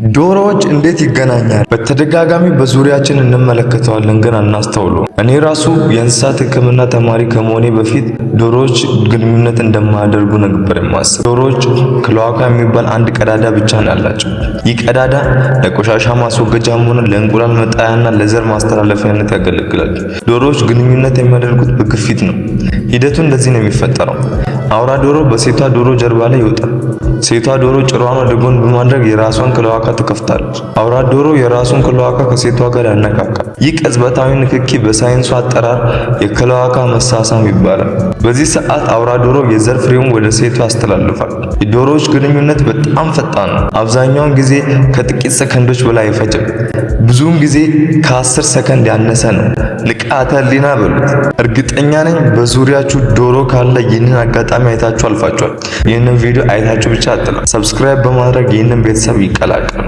ዶሮዎች እንዴት ይገናኛል? በተደጋጋሚ በዙሪያችን እንመለከተዋለን ግን አናስተውለው። እኔ ራሱ የእንስሳት ሕክምና ተማሪ ከመሆኔ በፊት ዶሮዎች ግንኙነት እንደማያደርጉ ነበር የማስበው። ዶሮዎች ክሎአካ የሚባል አንድ ቀዳዳ ብቻ ነው ያላቸው። ይህ ቀዳዳ ለቆሻሻ ማስወገጃም ሆነ ለእንቁላል መጣያና ለዘር ማስተላለፊያነት ያገለግላል። ዶሮዎች ግንኙነት የሚያደርጉት በግፊት ነው። ሂደቱ እንደዚህ ነው የሚፈጠረው። አውራ ዶሮ በሴቷ ዶሮ ጀርባ ላይ ይወጣል። ሴቷ ዶሮ ጭራዋን ወደ ጎን በማድረግ የራሷን ክሎአካ ትከፍታለች። አውራ ዶሮ የራሱን ክሎአካ ከሴቷ ጋር ያነካካል። ይህ ቅጽበታዊ ንክኪ በሳይንሱ አጠራር የክሎአካ መሳሳም ይባላል። በዚህ ሰዓት አውራ ዶሮ የዘር ፍሬውን ወደ ሴቷ ያስተላልፋል። የዶሮዎች ግንኙነት በጣም ፈጣን ነው። አብዛኛውን ጊዜ ከጥቂት ሰከንዶች በላይ አይፈጅም። ብዙውን ጊዜ ከ10 ሰከንድ ያነሰ ነው። ንቃተ ህሊና በሉት። እርግጠኛ ነኝ በዙሪያችሁ ዶሮ ካለ ይህንን አጋጣሚ አይታችሁ አልፋችኋል። ይህንን ቪዲዮ አይታችሁ ብቻ አጥላ ሰብስክራይብ በማድረግ ይህንን ቤተሰብ ይቀላቀሉ።